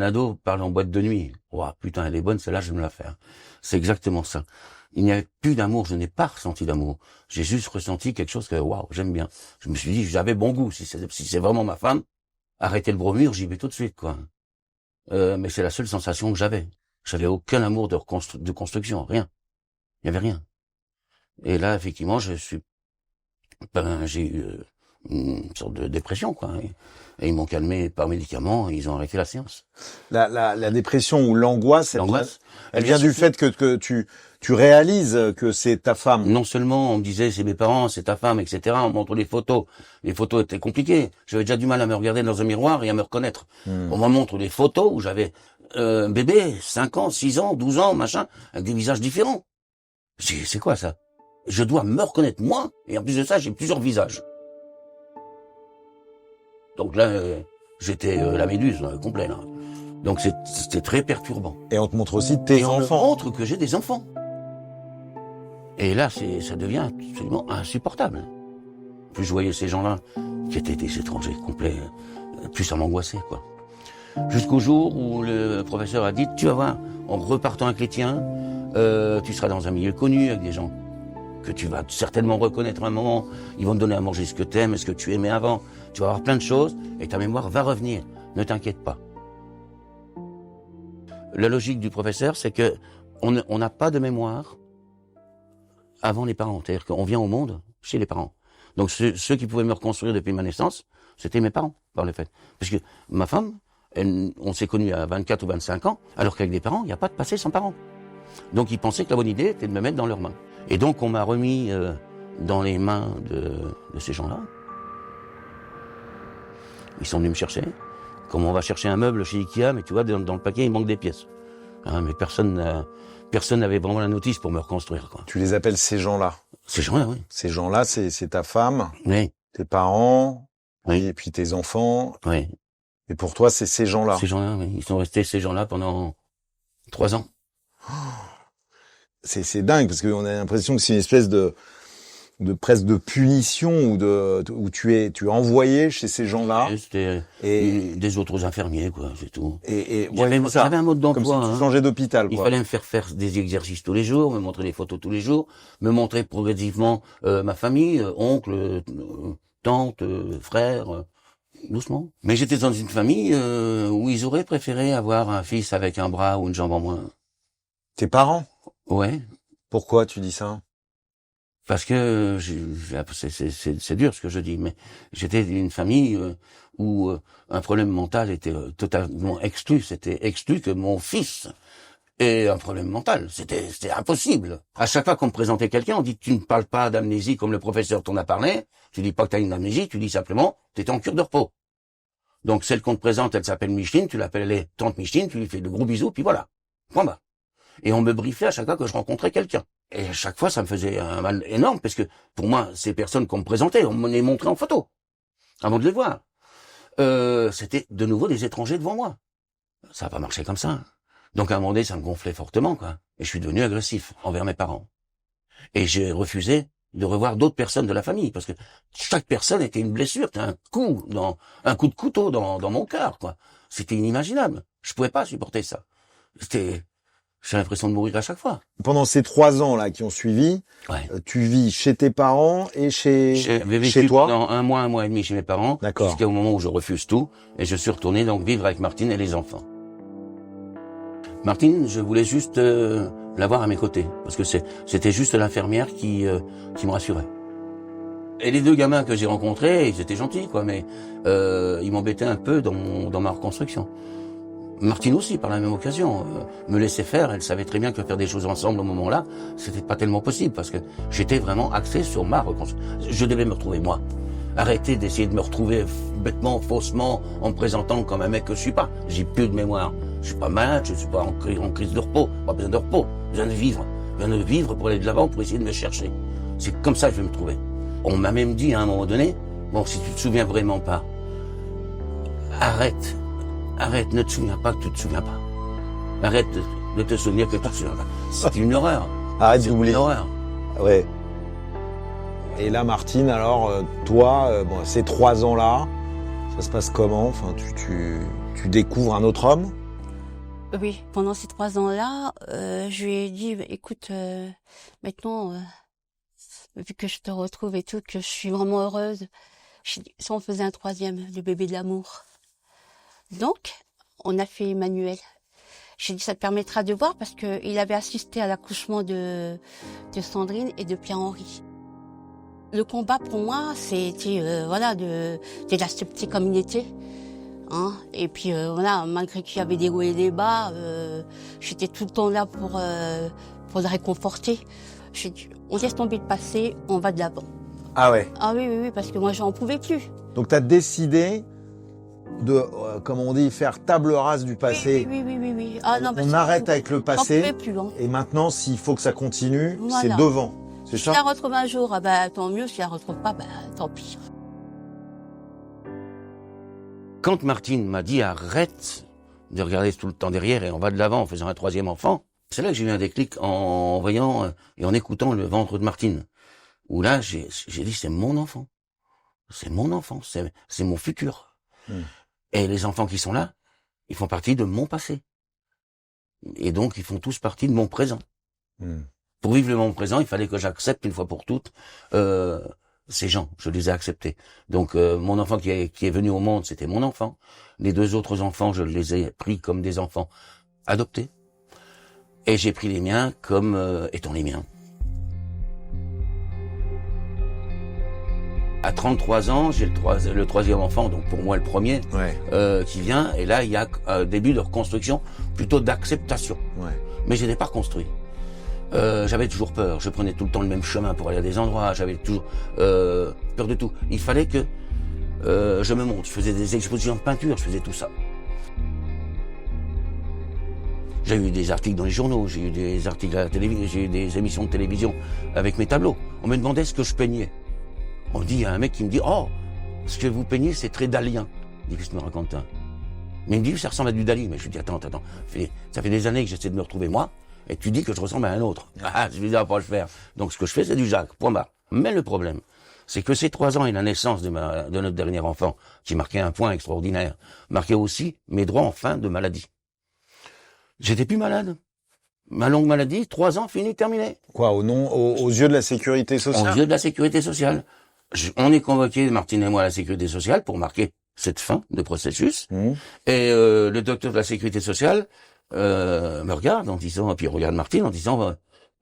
ado parle en boîte de nuit. Ouah, putain, elle est bonne, celle-là, je vais me la faire. C'est exactement ça. Il n'y avait plus d'amour, je n'ai pas ressenti d'amour. J'ai juste ressenti quelque chose que, waouh, j'aime bien. Je me suis dit, j'avais bon goût. Si c'est vraiment ma femme, arrêtez le bromure, j'y vais tout de suite, quoi. Mais c'est la seule sensation que j'avais. J'avais aucun amour de construction, rien. Il y avait rien. Et là, effectivement, j'ai eu une sorte de dépression, quoi. Et ils m'ont calmé par médicaments, et ils ont arrêté la séance. La dépression ou l'angoisse, elle vient du surtout fait que tu réalises que c'est ta femme. Non seulement on me disait c'est mes parents, c'est ta femme, etc. On montre les photos. Les photos étaient compliquées. J'avais déjà du mal à me regarder dans un miroir et à me reconnaître. On me montre des photos où j'avais un bébé, 5 ans, 6 ans, 12 ans, machin, avec des visages différents. C'est quoi ça? Je dois me reconnaître moi, et en plus de ça, j'ai plusieurs visages. Donc là, j'étais la méduse complet là. Donc c'était très perturbant. Et on te montre aussi tes enfants. On me montre que j'ai des enfants. Et là, ça devient absolument insupportable. Plus je voyais ces gens-là, qui étaient des étrangers complets, plus ça m'angoissait, quoi. Jusqu'au jour où le professeur a dit, tu vas voir, en repartant un chrétien, tu seras dans un milieu connu avec des gens que tu vas certainement reconnaître à un moment. Ils vont te donner à manger ce que tu aimes, ce que tu aimais avant. Tu vas avoir plein de choses et ta mémoire va revenir. Ne t'inquiète pas. La logique du professeur, c'est que on n'a pas de mémoire avant les parents. C'est-à-dire qu'on vient au monde chez les parents. Donc ceux qui pouvaient me reconstruire depuis ma naissance, c'était mes parents, par le fait. Parce que ma femme, on s'est connus à 24 ou 25 ans, alors qu'avec des parents, il n'y a pas de passé sans parents. Donc ils pensaient que la bonne idée était de me mettre dans leurs mains. Et donc on m'a remis dans les mains de ces gens-là. Ils sont venus me chercher. Comme on va chercher un meuble chez Ikea, mais tu vois, dans le paquet, il manque des pièces. Hein, mais personne n'avait vraiment la notice pour me reconstruire, quoi. Tu les appelles ces gens-là? Ces gens-là, oui. Ces gens-là, c'est ta femme, oui. Tes parents, oui. Et puis tes enfants. Oui. Et pour toi, c'est ces gens-là? Ces gens-là, oui. Ils sont restés ces gens-là pendant 3 ans. C'est dingue, parce qu'on a l'impression que c'est une espèce de presque de punition où tu es envoyé chez ces gens-là. C'était des autres infirmiers, quoi, c'est tout. J'avais un mode d'emploi. Comme si tu changeais d'hôpital, quoi. Il fallait me faire des exercices tous les jours, me montrer des photos tous les jours, me montrer progressivement ma famille, oncle, tante, frère, doucement. Mais j'étais dans une famille où ils auraient préféré avoir un fils avec un bras ou une jambe en moins. Tes parents? Ouais. Pourquoi tu dis ça? Parce que c'est dur ce que je dis, mais j'étais d'une famille où un problème mental était totalement exclu. C'était exclu que mon fils ait un problème mental. C'était impossible. À chaque fois qu'on me présentait quelqu'un, on dit tu ne parles pas d'amnésie comme le professeur t'en a parlé. Tu dis pas que tu as une amnésie, tu dis simplement t'étais en cure de repos. Donc celle qu'on te présente, elle s'appelle Micheline, tu l'appelles tante Micheline, tu lui fais de gros bisous, puis voilà. Point barre. Et on me briefait à chaque fois que je rencontrais quelqu'un. Et à chaque fois, ça me faisait un mal énorme, parce que pour moi, ces personnes qu'on me présentait, on me les montrait en photo, avant de les voir. C'était de nouveau des étrangers devant moi. Ça n'a pas marché comme ça. Donc à un moment donné, ça me gonflait fortement, quoi. Et je suis devenu agressif envers mes parents. Et j'ai refusé de revoir d'autres personnes de la famille, parce que chaque personne était une blessure, c'était un coup de couteau dans mon cœur, quoi. C'était inimaginable. Je pouvais pas supporter ça. J'ai l'impression de mourir à chaque fois. Pendant ces 3 ans là qui ont suivi, ouais. Tu vis chez tes parents et chez toi? Pendant un mois et demi chez mes parents, jusqu'au moment où je refuse tout, et je suis retourné donc vivre avec Martine et les enfants. Martine, je voulais juste l'avoir à mes côtés, parce que c'était juste l'infirmière qui me rassurait. Et les 2 gamins que j'ai rencontrés, ils étaient gentils, quoi, mais ils m'embêtaient un peu dans ma reconstruction. Martine aussi, par la même occasion, me laissait faire. Elle savait très bien que faire des choses ensemble au moment-là, c'était pas tellement possible, parce que j'étais vraiment axé sur ma reconstruction. Je devais me retrouver moi. Arrêter d'essayer de me retrouver bêtement, faussement, en me présentant comme un mec que je suis pas. J'ai plus de mémoire. Je suis pas malade, je suis pas en crise de repos. Pas besoin de repos, besoin de vivre. Besoin de vivre pour aller de l'avant, pour essayer de me chercher. C'est comme ça que je vais me trouver. On m'a même dit à un moment donné, bon, si tu te souviens vraiment pas, arrête, ne te souviens pas que tu te souviens pas. Arrête de te souvenir que tu te souviens pas. C'est une horreur. Arrête d'oublier. C'est une horreur. Ouais. Et là, Martine, alors, toi, bon, ces 3 ans-là, ça se passe comment? Enfin, tu découvres un autre homme? Oui, pendant ces 3 ans-là, je lui ai dit, bah, écoute, maintenant, vu que je te retrouve et tout, que je suis vraiment heureuse, j'ai dit, si on faisait un 3e, le bébé de l'amour. Donc, on a fait Emmanuel. J'ai dit, ça te permettra de voir parce que il avait assisté à l'accouchement de Sandrine et de Pierre-Henri. Le combat pour moi, c'était voilà de l'accepter comme il était, hein. Et puis voilà, malgré qu'il y avait des hauts et des bas, j'étais tout le temps là pour le réconforter. J'ai dit, on laisse tomber le passé, on va de l'avant. Ah ouais. Ah oui, oui, oui, parce que moi j'en pouvais plus. Donc tu as décidé de, comme on dit, faire table rase du passé. Oui, oui, oui, oui, oui. Ah, non, On arrête avec le j'en passé. pouvais plus, hein. Et maintenant, s'il faut que ça continue, Voilà. c'est devant. C'est Si je ça? la retrouve un jour, ah bah, tant mieux. Si je la retrouve pas, bah, tant pis. Quand Martine m'a dit arrête de regarder tout le temps derrière et on va de l'avant en faisant un 3e enfant, c'est là que j'ai eu un déclic en voyant et en écoutant le ventre de Martine. Où là, j'ai dit c'est mon enfant. C'est mon enfant, c'est mon futur. Et les enfants qui sont là, ils font partie de mon passé. Et donc, ils font tous partie de mon présent. Pour vivre le moment présent, il fallait que j'accepte une fois pour toutes ces gens. Je les ai acceptés. Donc, mon enfant qui est venu au monde, c'était mon enfant. Les 2 autres enfants, je les ai pris comme des enfants adoptés. Et j'ai pris les miens comme étant les miens. À 33 ans, j'ai le 3e enfant, donc pour moi le premier, qui vient. Et là, il y a un début de reconstruction, plutôt d'acceptation. Mais je n'ai pas reconstruit. J'avais toujours peur. Je prenais tout le temps le même chemin pour aller à des endroits. J'avais toujours peur de tout. Il fallait que je me montre. Je faisais des expositions de peinture, je faisais tout ça. J'ai eu des articles dans les journaux, j'ai eu des articles à la télévision, j'ai eu des émissions de télévision avec mes tableaux. On me demandait ce que je peignais. On dit, il y a un mec qui me dit, oh, ce que vous peignez, c'est très dalien. Je dis, qu'est-ce que tu me racontes, hein? Mais il me dit, ça ressemble à du Dali. Mais je lui dis, attends. Ça fait des années que j'essaie de me retrouver moi, et tu dis que je ressemble à un autre. Ah, je lui dis, ça va pas le faire. Donc, ce que je fais, c'est du Jacques, point barre. Mais le problème, c'est que ces 3 ans et la naissance de notre dernier enfant, qui marquait un point extraordinaire, marquait aussi mes droits en fin de maladie. J'étais plus malade. Ma longue maladie, 3 ans, fini, terminé. Quoi, aux yeux de la sécurité sociale? Aux yeux de la sécurité sociale. On est convoqué, Martine et moi, à la sécurité sociale pour marquer cette fin de processus. Et le docteur de la sécurité sociale me regarde en disant, et puis il regarde Martine en disant,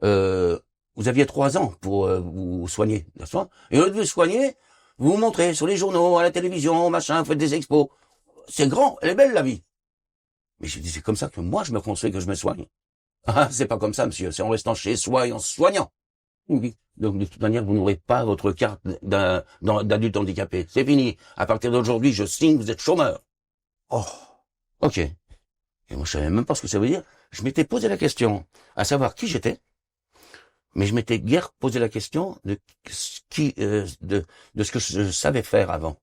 vous aviez 3 ans pour vous soigner, n'est-ce pas? Et au lieu de vous soigner, vous vous montrez sur les journaux, à la télévision, machin, vous faites des expos. C'est grand, elle est belle la vie. Mais je dis, c'est comme ça que moi je me construis, que je me soigne. Ah, c'est pas comme ça, monsieur, c'est en restant chez soi et en se soignant. Oui. Donc, de toute manière, vous n'aurez pas votre carte d'adulte handicapé. C'est fini. À partir d'aujourd'hui, je signe, vous êtes chômeur. Oh. Ok. Et moi, je savais même pas ce que ça veut dire. Je m'étais posé la question, à savoir qui j'étais, mais je m'étais guère posé la question de ce que je savais faire avant.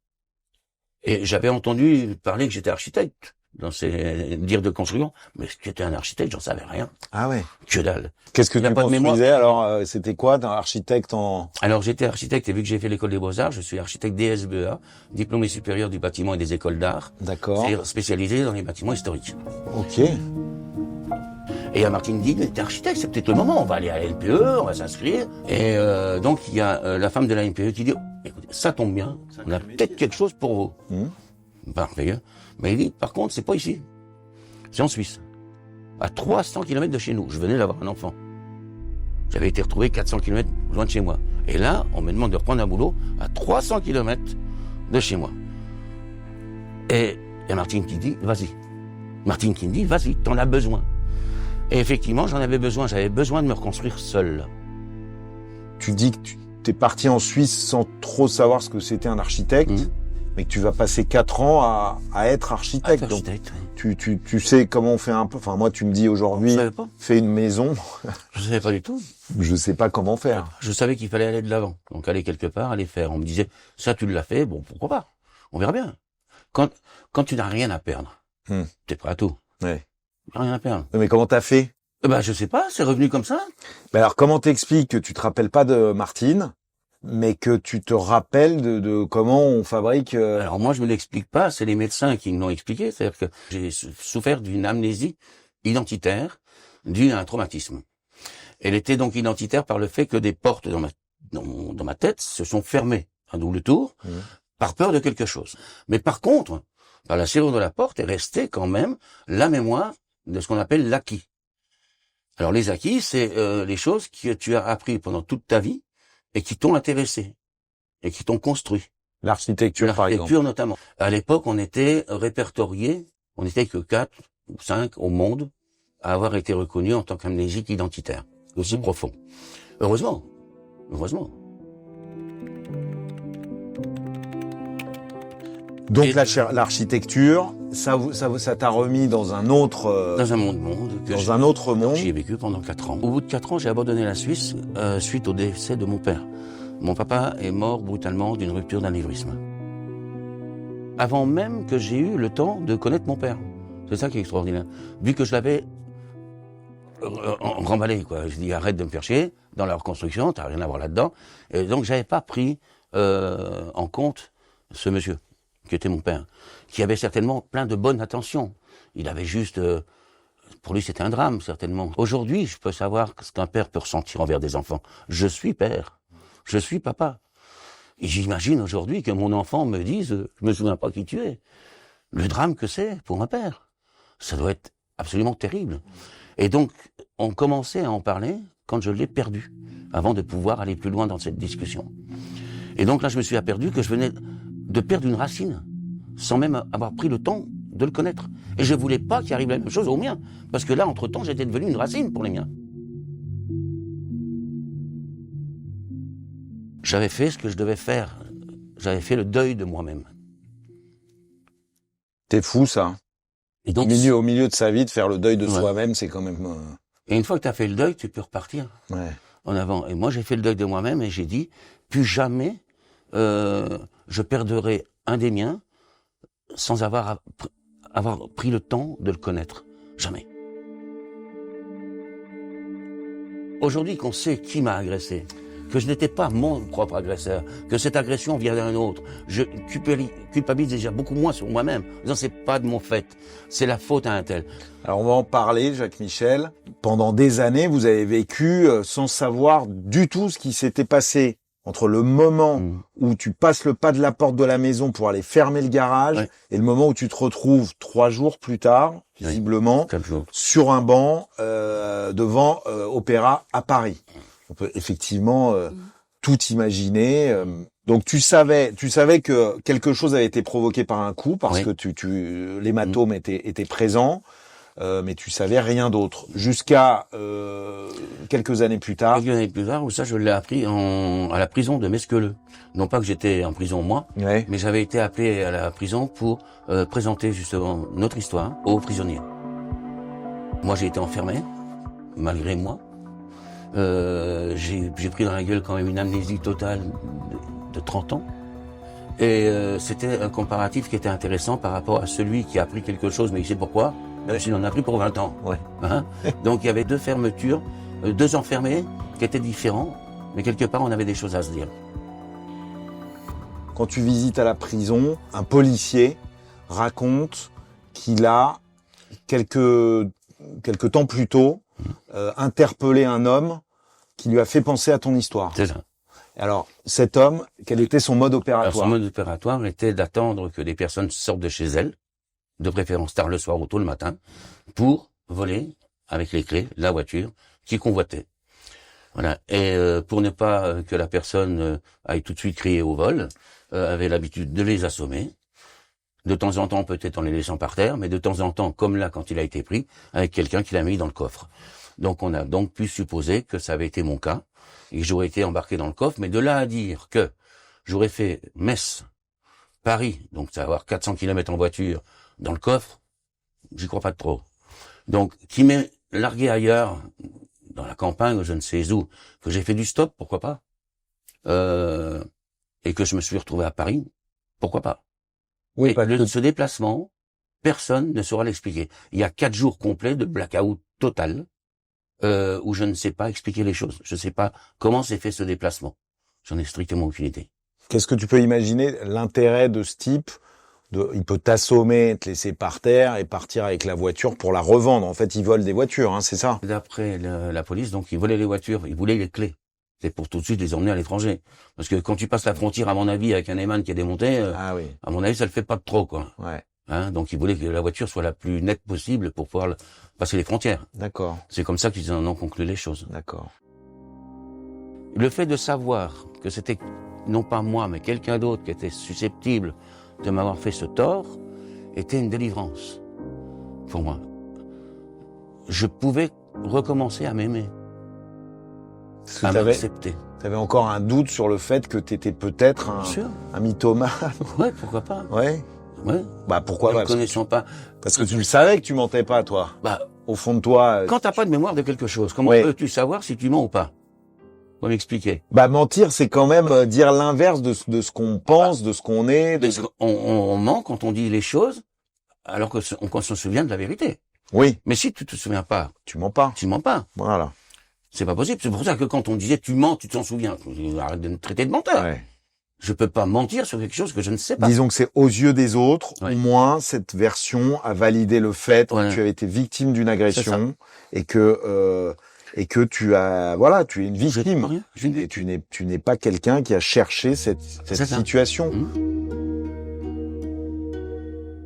Et j'avais entendu parler que j'étais architecte dans ces dires de construction, mais ce qu'était un architecte, j'en savais rien. Ah ouais. Que dalle. Qu'est-ce que tu construisais alors? C'était quoi, d'un architecte en... Alors j'étais architecte et vu que j'ai fait l'école des Beaux-Arts, je suis architecte DSBA, diplômé supérieur du bâtiment et des écoles d'art. D'accord. C'est spécialisé dans les bâtiments historiques. Ok. Et Martine dit, t'es architecte, c'est peut-être le moment, on va aller à la LPE, on va s'inscrire. Et donc il y a la femme de la LPE qui dit, écoutez, ça tombe bien, on a peut-être quelque chose pour vous. Parfait. Mais il dit, par contre, c'est pas ici. C'est en Suisse. À 300 km de chez nous. Je venais d'avoir un enfant. J'avais été retrouvé 400 km loin de chez moi. Et là, on me demande de reprendre un boulot à 300 km de chez moi. Et Martine qui dit, vas-y. Martine qui me dit, vas-y, t'en as besoin. Et effectivement, j'en avais besoin. J'avais besoin de me reconstruire seul. Tu dis que tu t'es parti en Suisse sans trop savoir ce que c'était un architecte. Mais que tu vas passer 4 ans à être architecte. Donc, tu sais comment on fait un peu. Enfin, moi, tu me dis aujourd'hui, fais une maison. Je savais pas du tout. Je sais pas comment faire. Je savais qu'il fallait aller de l'avant. Donc, aller quelque part, aller faire. On me disait, ça, tu l'as fait. Bon, pourquoi pas? On verra bien. Quand tu n'as rien à perdre, t'es prêt à tout. Ouais. Rien à perdre. Mais comment t'as fait? Je sais pas, c'est revenu comme ça. Mais alors, comment t'expliques que tu te rappelles pas de Martine, mais que tu te rappelles de comment on fabrique... Alors moi, je me l'explique pas, c'est les médecins qui me l'ont expliqué. C'est-à-dire que j'ai souffert d'une amnésie identitaire due à un traumatisme. Elle était donc identitaire par le fait que des portes dans ma tête se sont fermées à double tour, par peur de quelque chose. Mais par contre, par la serrure de la porte est restée quand même la mémoire de ce qu'on appelle l'acquis. Alors les acquis, c'est les choses que tu as appris pendant toute ta vie et qui t'ont intéressé et qui t'ont construit. L'architecture, par exemple. L'architecture notamment. À l'époque, on était répertoriés, on n'était que 4 ou 5 au monde à avoir été reconnus en tant qu'amnésique identitaire. Aussi profond. Heureusement. Donc l'architecture, ça t'a remis dans un autre... dans un monde. Dans un autre monde. J'y ai vécu pendant 4 ans. Au bout de 4 ans, j'ai abandonné la Suisse suite au décès de mon père. Mon papa est mort brutalement d'une rupture d'anévrisme. Avant même que j'ai eu le temps de connaître mon père. C'est ça qui est extraordinaire. Vu que je l'avais remballé, quoi. Je dis, arrête de me faire chier dans la reconstruction, t'as rien à voir là-dedans. Et donc, j'avais pas pris en compte ce monsieur, qui était mon père, qui avait certainement plein de bonnes intentions. Il avait juste... pour lui, c'était un drame, certainement. Aujourd'hui, je peux savoir ce qu'un père peut ressentir envers des enfants. Je suis père. Je suis papa. Et j'imagine aujourd'hui que mon enfant me dise, je me souviens pas qui tu es. Le drame que c'est pour un père. Ça doit être absolument terrible. Et donc, on commençait à en parler quand je l'ai perdu, avant de pouvoir aller plus loin dans cette discussion. Et donc là, je me suis aperçu que je venais de perdre une racine, sans même avoir pris le temps de le connaître. Et je voulais pas qu'il arrive la même chose aux miens, parce que là, entre-temps, j'étais devenu une racine pour les miens. J'avais fait ce que je devais faire. J'avais fait le deuil de moi-même. T'es fou, ça. Et donc, au milieu de sa vie, de faire le deuil de soi-même, c'est quand même... Et une fois que tu as fait le deuil, tu peux repartir en avant. Et moi, j'ai fait le deuil de moi-même et j'ai dit, plus jamais je perdrai un des miens sans avoir pris le temps de le connaître. Jamais. Aujourd'hui qu'on sait qui m'a agressé, que je n'étais pas mon propre agresseur, que cette agression vient d'un autre, je culpabilise déjà beaucoup moins sur moi-même, en disant c'est pas de mon fait, c'est la faute à un tel. Alors on va en parler, Jacques Michel. Pendant des années, vous avez vécu sans savoir du tout ce qui s'était passé entre le moment où tu passes le pas de la porte de la maison pour aller fermer le garage et le moment où tu te retrouves 3 jours plus tard, visiblement, sur un banc devant Opéra à Paris. On peut effectivement tout imaginer. Donc tu savais que quelque chose avait été provoqué par un coup parce que l'hématome était présent, mais tu savais rien d'autre jusqu'à quelques années plus tard. Quelques années plus tard, où ça je l'ai appris à la prison de Mesqueleu. Non pas que j'étais en prison moi, mais j'avais été appelé à la prison pour présenter justement notre histoire aux prisonniers. Moi j'ai été enfermé, malgré moi. J'ai pris dans la gueule quand même une amnésie totale de 30 ans. Et c'était un comparatif qui était intéressant par rapport à celui qui a appris quelque chose, mais il sait pourquoi. Il en a pris pour 20 ans. Donc il y avait 2 fermetures, 2 enfermés qui étaient différents, mais quelque part on avait des choses à se dire. Quand tu visites à la prison, un policier raconte qu'il a quelques temps plus tôt interpellé un homme qui lui a fait penser à ton histoire. C'est ça. Alors, cet homme, quel était son mode opératoire? Alors, son mode opératoire était d'attendre que des personnes sortent de chez elles, de préférence tard le soir ou tôt le matin, pour voler avec les clés la voiture qui convoitait. Voilà. Et pour ne pas que la personne aille tout de suite crier au vol, avait l'habitude de les assommer. De temps en temps, peut-être en les laissant par terre, mais de temps en temps, comme là quand il a été pris, avec quelqu'un qui l'a mis dans le coffre. Donc on a donc pu supposer que ça avait été mon cas, et que j'aurais été embarqué dans le coffre, mais de là à dire que j'aurais fait Metz, Paris, donc ça va avoir 400 km en voiture, dans le coffre, j'y crois pas trop. Donc, qui m'est largué ailleurs, dans la campagne, ou je ne sais où, que j'ai fait du stop, pourquoi pas, et que je me suis retrouvé à Paris, pourquoi pas. Oui, ce déplacement, personne ne saura l'expliquer. Il y a 4 jours complets de blackout total. où je ne sais pas expliquer les choses. Je ne sais pas comment s'est fait ce déplacement. J'en ai strictement aucune idée. Qu'est-ce que tu peux imaginer l'intérêt de ce type? Il peut t'assommer, te laisser par terre et partir avec la voiture pour la revendre. En fait, il vole des voitures, hein, c'est ça? D'après la police, donc, ils volaient les voitures, ils voulaient les clés. C'est pour tout de suite les emmener à l'étranger. Parce que quand tu passes la frontière, à mon avis, avec un Eman qui est démonté, Ah oui. à mon avis, ça le fait pas de trop, quoi. Ouais. Hein, donc, ils voulaient que la voiture soit la plus nette possible pour pouvoir passer les frontières. D'accord. C'est comme ça qu'ils en ont conclu les choses. D'accord. Le fait de savoir que c'était non pas moi, mais quelqu'un d'autre qui était susceptible de m'avoir fait ce tort, était une délivrance pour moi. Je pouvais recommencer à m'aimer, à m'accepter. T'avais encore un doute sur le fait que t'étais peut-être un mythomane. Ouais, pourquoi pas. Ouais. Ouais. Bah pourquoi pas? Ne connaissant pas. Parce que tu le savais que tu mentais pas, toi. Bah, au fond de toi. Quand t'as pas de mémoire de quelque chose, comment peux-tu savoir si tu mens ou pas? On va m'expliquer. Bah mentir, c'est quand même dire l'inverse de ce qu'on pense, de ce qu'on est. On ment quand on dit les choses, alors qu'on se souvient de la vérité. Oui. Mais si tu te souviens pas, tu mens pas. Tu mens pas. Voilà. C'est pas possible. C'est pour ça que quand on disait tu mens, tu t'en souviens. Arrête de me traiter de menteur. Ouais. Je peux pas mentir sur quelque chose que je ne sais pas. Disons que c'est aux yeux des autres, au moins cette version a validé le fait que tu avais été victime d'une agression et que tu as tu es une victime. Et tu n'es pas quelqu'un qui a cherché cette situation.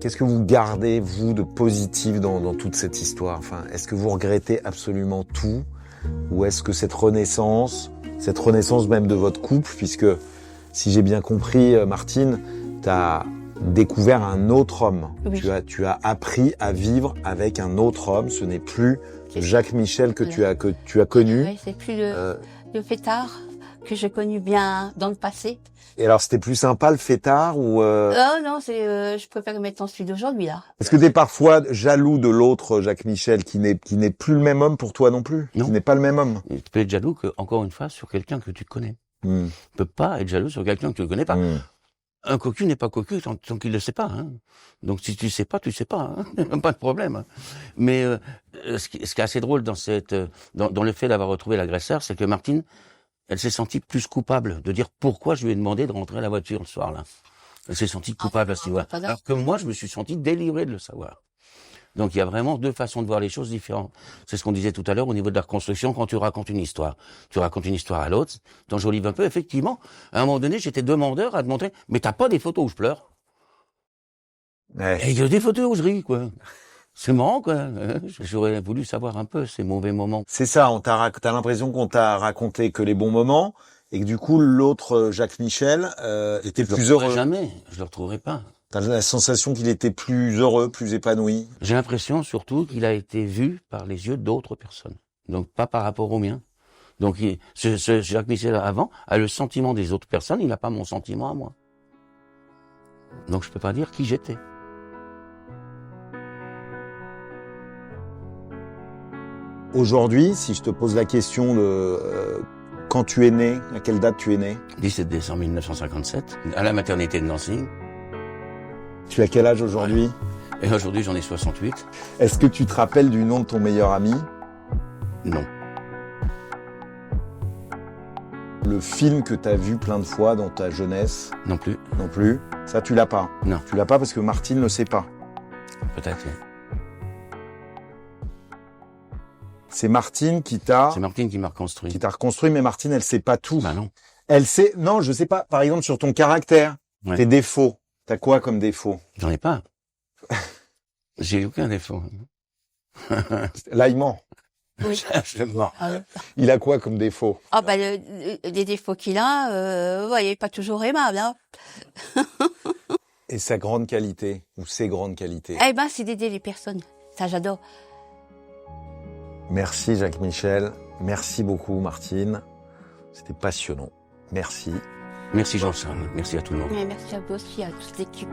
Qu'est-ce que vous gardez vous de positif dans toute cette histoire? Enfin, est-ce que vous regrettez absolument tout, ou est-ce que cette renaissance même de votre couple, puisque si j'ai bien compris, Martine, tu as découvert un autre homme. Oui. Tu as appris à vivre avec un autre homme. Ce n'est plus Jacques Michel que tu as connu. Oui, c'est plus le fêtard que j'ai connu bien dans le passé. Et alors, c'était plus sympa le fêtard ou Non, je préfère mettre en celui d'aujourd'hui là. Est-ce que t'es parfois jaloux de l'autre Jacques Michel qui n'est plus le même homme pour toi non plus? Non. Qui n'est pas le même homme? Tu peux être jaloux encore une fois sur quelqu'un que tu connais. Tu peux pas être jaloux sur quelqu'un que tu ne connais pas. Un cocu n'est pas cocu tant qu'il ne le sait pas. Hein. Donc si tu sais pas, tu sais pas. Hein. Pas de problème. Mais ce qui est assez drôle dans le fait d'avoir retrouvé l'agresseur, c'est que Martine, elle s'est sentie plus coupable de dire pourquoi je lui ai demandé de rentrer à la voiture le soir-là. Elle s'est sentie coupable à ce niveau-là. Alors que moi, je me suis senti délivré de le savoir. Donc il y a vraiment deux façons de voir les choses différentes. C'est ce qu'on disait tout à l'heure au niveau de la reconstruction quand tu racontes une histoire. Tu racontes une histoire à l'autre, t'enjolives un peu. Effectivement, à un moment donné, j'étais demandeur à te montrer, mais t'as pas des photos où je pleure? Et il y a des photos où je ris, quoi. C'est marrant, quoi. J'aurais voulu savoir un peu ces mauvais moments. C'est ça, t'as l'impression qu'on t'a raconté que les bons moments, et que du coup, l'autre Jacques Michel était plus heureux. Jamais, je le retrouverai pas. T'as la sensation qu'il était plus heureux, plus épanoui? J'ai l'impression surtout qu'il a été vu par les yeux d'autres personnes. Donc pas par rapport aux miens. Donc ce Jacques Michel avant a le sentiment des autres personnes, il n'a pas mon sentiment à moi. Donc je peux pas dire qui j'étais. Aujourd'hui, si je te pose la question de quand tu es né, à quelle date tu es né? 17 décembre 1957, à la maternité de Nancy. Tu as quel âge aujourd'hui? Et aujourd'hui, j'en ai 68. Est-ce que tu te rappelles du nom de ton meilleur ami? Non. Le film que tu as vu plein de fois dans ta jeunesse? Non plus. Non plus. Ça, tu l'as pas? Non. Tu l'as pas parce que Martine ne sait pas? Peut-être, oui. C'est Martine qui t'a... C'est Martine qui m'a reconstruit. Qui t'a reconstruit, mais Martine, elle sait pas tout. Bah non. Elle sait... Non, je sais pas. Par exemple, sur ton caractère, tes défauts. T'as quoi comme défaut? J'en ai pas. J'ai aucun défaut. Là, il ment. Oui. Je mens. Il a quoi comme défaut? Ah bah les défauts qu'il a, il est pas toujours aimable. Hein. Et sa grande qualité, ou ses grandes qualités? Eh ben, c'est d'aider les personnes. Ça, j'adore. Merci Jacques Michel. Merci beaucoup Martine. C'était passionnant. Merci. Merci Jean-Charles. Merci à tout le monde. Mais merci à vous aussi, à toute l'équipe.